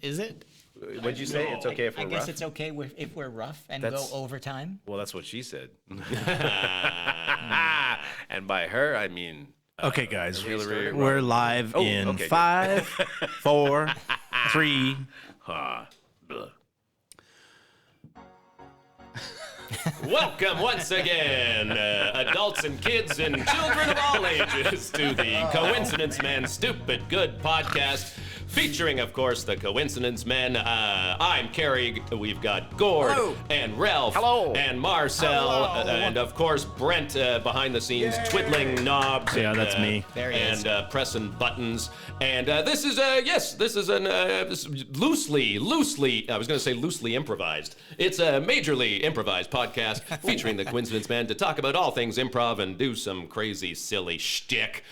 Is it? What'd you say? It's okay if we're I rough? guess it's okay if we're rough and go overtime. Well, that's what she said. And by her, I mean... Okay, guys, Hillary we're live in okay, 5, 4, 3. Welcome once again, adults and kids and children of all ages, to the Coincidence Man Stupid Good podcast, featuring, of course, the Coincidence Men. I'm Carrie. We've got Gord and Ralph and Marcel, and of course Brent behind the scenes, twiddling knobs. Yeah, that's me. There he is. Pressing buttons. And this is loosely, I was going to say loosely improvised. It's a majorly improvised podcast featuring the Coincidence Man to talk about all things improv and do some crazy, silly shtick.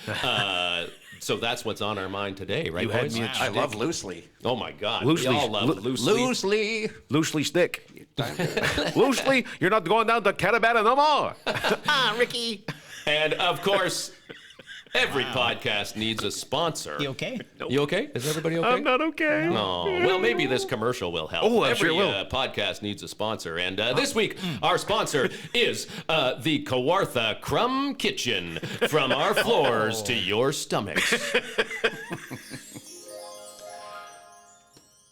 So that's what's on our mind today, right, boys? I love loosely. Oh, my God. Loosely. We all love loosely. Loosely. Loosely stick. Loosely, you're not going down to Catabata no more. Ricky. And, of course... Every podcast needs a sponsor. You okay? You okay? Is everybody okay? I'm not okay. Oh, well, maybe this commercial will help. Oh, I Every sure will. Podcast needs a sponsor. And this week, our sponsor is the Kawartha Crumb Kitchen. From our floors to your stomachs.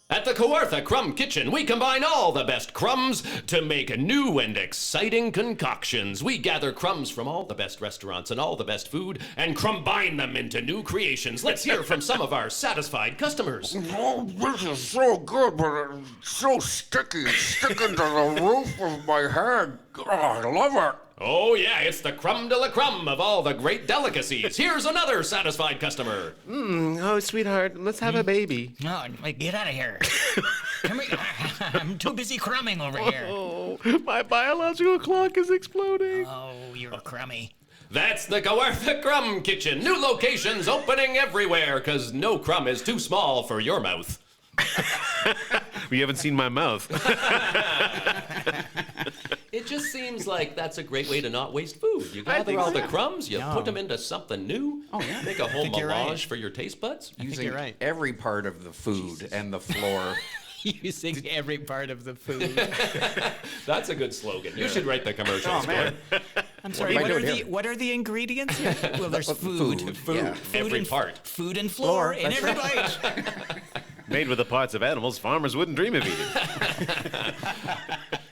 At the Kawartha Crumb Kitchen, we combine all the best crumbs to make new and exciting concoctions. We gather crumbs from all the best restaurants and all the best food and combine them into new creations. Let's hear from some of our satisfied customers. Oh, this is so good, but it's so sticky. It's sticking to the roof of my head. Oh, I love it. Oh, yeah, it's the crumb de la crumb of all the great delicacies. Here's another satisfied customer. Oh, sweetheart, let's have a baby. No, get out of here. Come here. I'm too busy crumbing over here. Oh, my biological clock is exploding. Oh, you're crummy. That's the Kawartha Crumb Kitchen. New locations opening everywhere, because no crumb is too small for your mouth. You haven't seen my mouth. It just seems like that's a great way to not waste food. You gather all the crumbs, you No. put them into something new. Oh, yeah. Make a whole think you're melange right. for your taste buds. I think you're right. Every part of the food and the floor. Using every part of the food. That's a good slogan. You should write the commercials. Oh, man. I'm sorry. am I What are doing the here? what are the ingredients here? Well, there's food. Yeah. Every and, part. Food and floor in That's every bite. Made with the parts of animals farmers wouldn't dream of eating.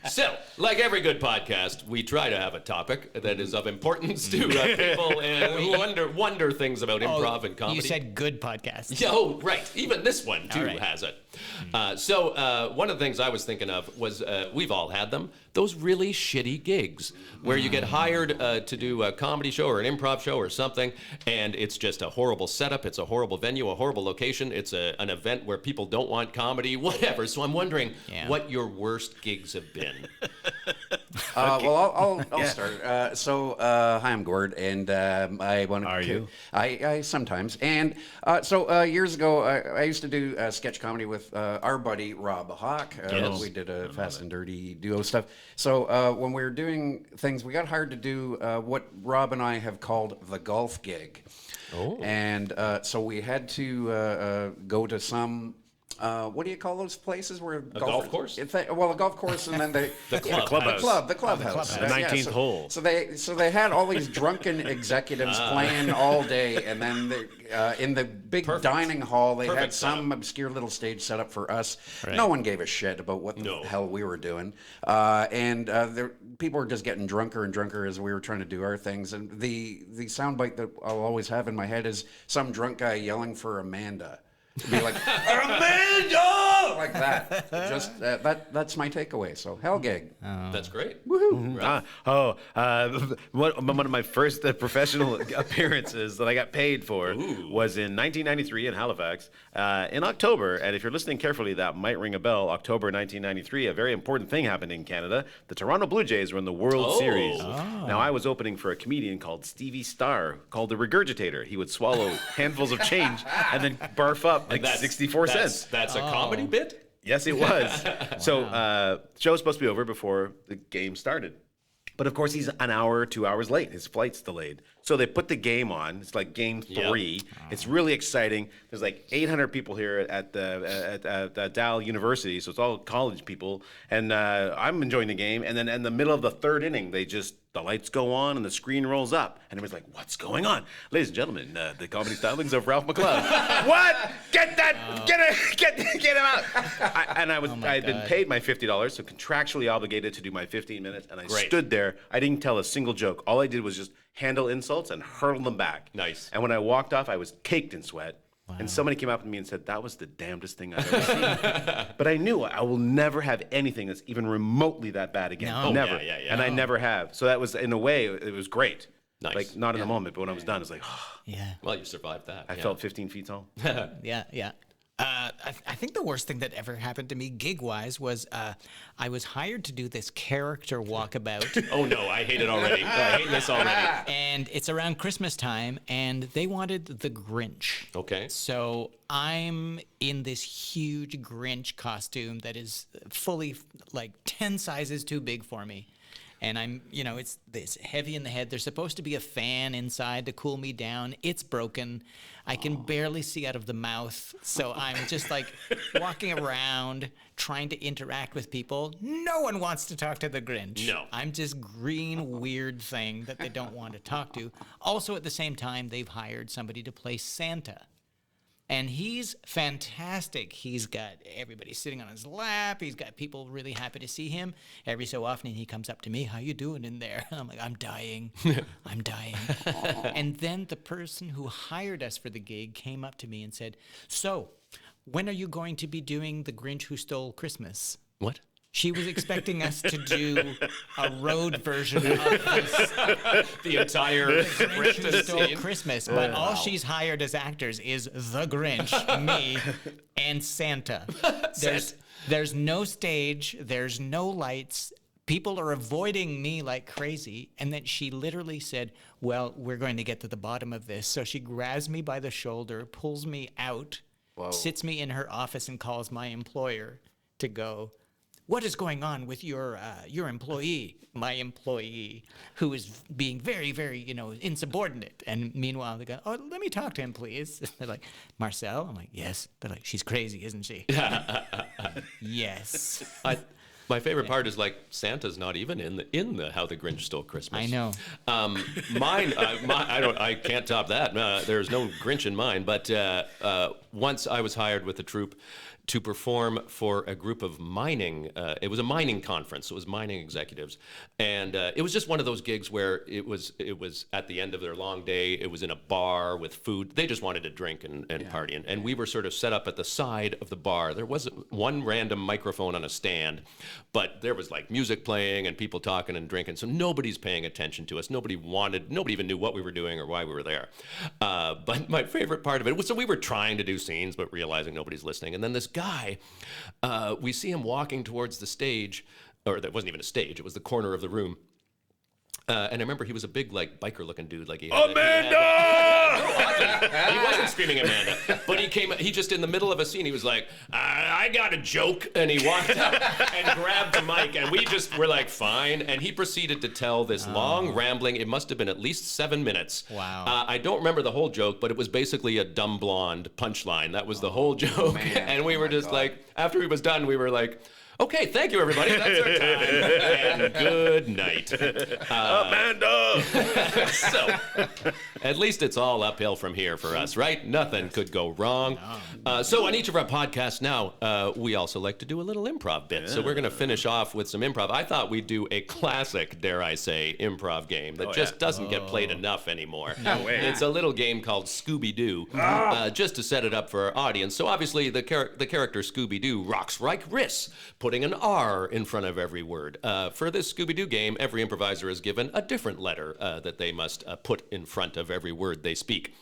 So, like every good podcast, we try to have a topic that is of importance to people who wonder things about improv and comedy. You said good podcast. Oh, right. Even this one, too, right. has it. So one of the things I was thinking of was we've all had them, those really shitty gigs where you get hired to do a comedy show or an improv show or something, and it's just a horrible setup, it's a horrible venue, a horrible location, it's an event where people don't want comedy, whatever. So I'm wondering what your worst gigs have been. Well, I'll start. Hi, I'm Gord, and I want to. Are you? I sometimes. And years ago, I used to do sketch comedy with our buddy Rob Hawk. Yes. We did a Fast and Dirty duo stuff. So when we were doing things, we got hired to do what Rob and I have called the golf gig. Oh. And so we had to go to some. What do you call those places where golf course? A golf course, and then The club. Clubhouse. The clubhouse. The 19th hole. So they had all these drunken executives playing all day, and then in the big dining hall they had Perfect some obscure little stage set up for us. Right. No one gave a shit about what the hell we were doing, and people were just getting drunker and drunker as we were trying to do our things. And the soundbite that I'll always have in my head is some drunk guy yelling for Amanda. To be like, Amanda! Like that. Just that's my takeaway. So, hell gig. That's great. Woohoo. One of my first professional appearances that I got paid for was in 1993 in Halifax in October. And if you're listening carefully, that might ring a bell. October 1993, a very important thing happened in Canada. The Toronto Blue Jays were in the World Series. Now, I was opening for a comedian called Stevie Starr, called the Regurgitator. He would swallow handfuls of change and then barf up like 64 cents. That's a comedy bit? Yes, it was. So, show was supposed to be over before the game started. But of course, he's an hour or 2 hours late. His flight's delayed. So they put the game on. It's like game 3. It's really exciting. There's like 800 people here at the Dal University, so it's all college people. And I'm enjoying the game. And then in the middle of the third inning, the lights go on and the screen rolls up. And everybody's like, what's going on? Ladies and gentlemen, the comedy stylings of Ralph McLeod. What? Get that! Get him out! I had been paid my $50, so contractually obligated to do my 15 minutes. And I stood there. I didn't tell a single joke. All I did was just handle insults and hurl them back. Nice. And when I walked off, I was caked in sweat. Wow. And somebody came up to me and said, that was the damnedest thing I've ever seen. But I knew I will never have anything that's even remotely that bad again. No. Never. Yeah. And I never have. So that was, in a way, it was great. Nice. Like, not in the moment, but when I was done, it was like, Yeah. Well, you survived that. I felt 15 feet tall. Yeah. I think the worst thing that ever happened to me gig-wise was I was hired to do this character walkabout. Oh, no, I hate it already. I hate this already. And it's around Christmas time, and they wanted the Grinch. Okay. So I'm in this huge Grinch costume that is fully like 10 sizes too big for me. And I'm, it's this heavy in the head. There's supposed to be a fan inside to cool me down. It's broken. I can barely see out of the mouth. So I'm just like walking around trying to interact with people. No one wants to talk to the Grinch. No. I'm just green, weird thing that they don't want to talk to. Also, at the same time, they've hired somebody to play Santa. And he's fantastic. He's got everybody sitting on his lap. He's got people really happy to see him. Every so often he comes up to me, how you doing in there? I'm like, I'm dying. I'm dying. And then the person who hired us for the gig came up to me and said, so when are you going to be doing The Grinch Who Stole Christmas? What? She was expecting us to do a road version of this The entire Grinch Who Stole scene. Christmas, but all she's hired as actors is the Grinch, me, and Santa. There's no stage, there's no lights. People are avoiding me like crazy. And then she literally said, well, we're going to get to the bottom of this. So she grabs me by the shoulder, pulls me out, sits me in her office, and calls my employer to go, what is going on with your employee, my employee, who is being very, very, insubordinate? And meanwhile, they go, oh, let me talk to him, please. They're like, Marcel? I'm like, yes. They're like, she's crazy, isn't she? Yes. My favorite part is like Santa's not even in the How the Grinch Stole Christmas. I know. I can't top that. There's no Grinch in mine. But once I was hired with the troupe to perform for a group of mining. It was a mining conference. So it was mining executives, and it was just one of those gigs where it was at the end of their long day. It was in a bar with food. They just wanted to drink and party, and we were sort of set up at the side of the bar. There wasn't one random microphone on a stand, but there was like music playing and people talking and drinking. So nobody's paying attention to us. Nobody even knew what we were doing or why we were there. But my favorite part of it was, so we were trying to do scenes, but realizing nobody's listening. And then this guy, we see him walking towards the stage, or that wasn't even a stage, it was the corner of the room. And I remember he was a big, like, biker-looking dude. Like he had he wasn't screaming Amanda, but he just in the middle of a scene, he was like, I got a joke, and he walked up and grabbed the mic, and we just were like, fine, and he proceeded to tell this long, rambling, it must have been at least 7 minutes. Wow. I don't remember the whole joke, but it was basically a dumb blonde punchline. That was the whole joke, and we were just like, after he was done, we were like, okay, thank you, everybody. That's our time. And good night. Amanda! So, at least it's all uphill from here for us, right? Nothing could go wrong. So, on each of our podcasts now, we also like to do a little improv bit. So, we're going to finish off with some improv. I thought we'd do a classic, dare I say, improv game that just doesn't get played enough anymore. No way. It's a little game called Scooby Doo, just to set it up for our audience. So, obviously, the character Scooby Doo rocks like Riss, putting an R in front of every word. For this Scooby-Doo game, every improviser is given a different letter that they must put in front of every word they speak.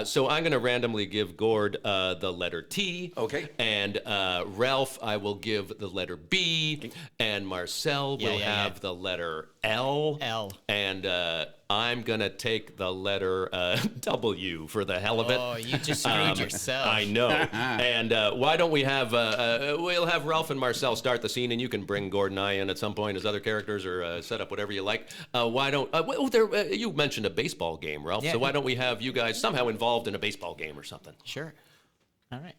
So I'm going to randomly give Gord the letter T. Okay. And Ralph, I will give the letter B. And Marcel will have the letter L. L. And I'm going to take the letter W for the hell of it. Oh, you just screwed yourself. I know. And why don't we have, we'll have Ralph and Marcel start the scene, and you can bring Gordon I in at some point as other characters or set up whatever you like. Why don't, you mentioned a baseball game, Ralph, Yeah. so why don't we have you guys somehow involved in a baseball game or something? Sure. All right.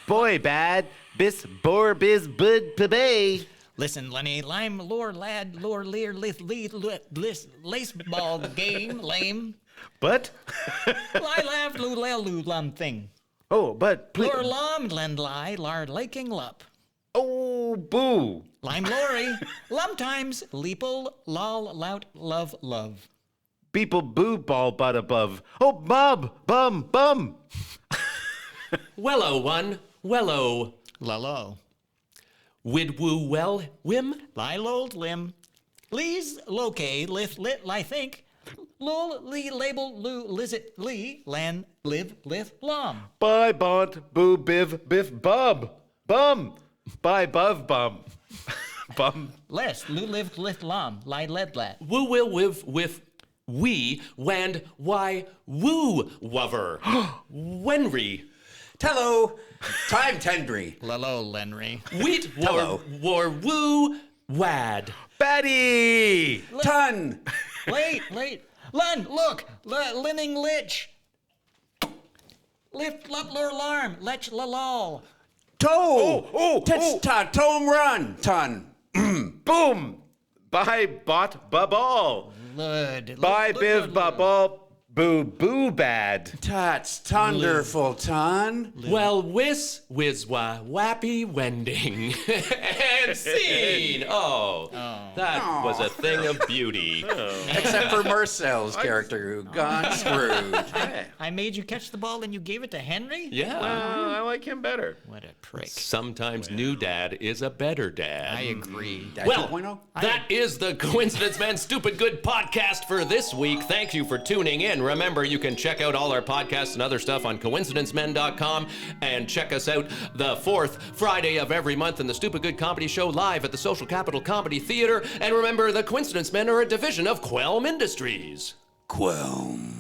Boy, bad. Bis bor biz bud pabay. Listen, Lenny, lime, lore, lad, lore, lear, lace ball game, lame. But? Lie, laugh, loo, lel, loo, lum, thing. Oh, but please. Lure, lom, lend, lie, lar, laking, lup. Oh, boo. Lime, lorry, lum times, leeple, lol, lout, love, love. People boo ball butt above. Oh, bob, bum, bum. Wello, one. Wello. Lullo. Wid woo well, whim? Lilold, lim. Lees, loke, lift, lit, lie, think. Lul, lee, label, loo, lizit, lee, lan, live, lift, lom. Bye, bont, boo, biv, biff, bub. Bum. Bye, buv, bum. Bum. Les, loo, live, lift, lom. Lie, led, lat. Woo will with we, wand, why, woo, wover. Wenry. Tello, time tendry. Lullo, lenry. Wheat Hello. war woo wad. Batty. Ton. Late. Lun, look, linning lich. Lift, lup, lure, larm, lech, lalol. Toe. Tits ta, tome run. Ton. Boom. Bye, bot, bubble. Lud. Bye, biv, bubble. Boo, boo, bad. That's thunderful, ton. Well, whiz wappy wending. And scene. Oh, that was a thing of beauty. Except for Marcel's character who got screwed. I made you catch the ball and you gave it to Henry? Yeah. I like him better. What a prick. Sometimes new dad is a better dad. I agree. Dad Well, 2.0? that is the Coincidence Man Stupid Good podcast for this week. Thank you for tuning in. Remember, you can check out all our podcasts and other stuff on coincidencemen.com and check us out the fourth Friday of every month in the Stupid Good Comedy Show live at the Social Capital Comedy Theater. And remember, the Coincidence Men are a division of Quelm Industries. Quelm.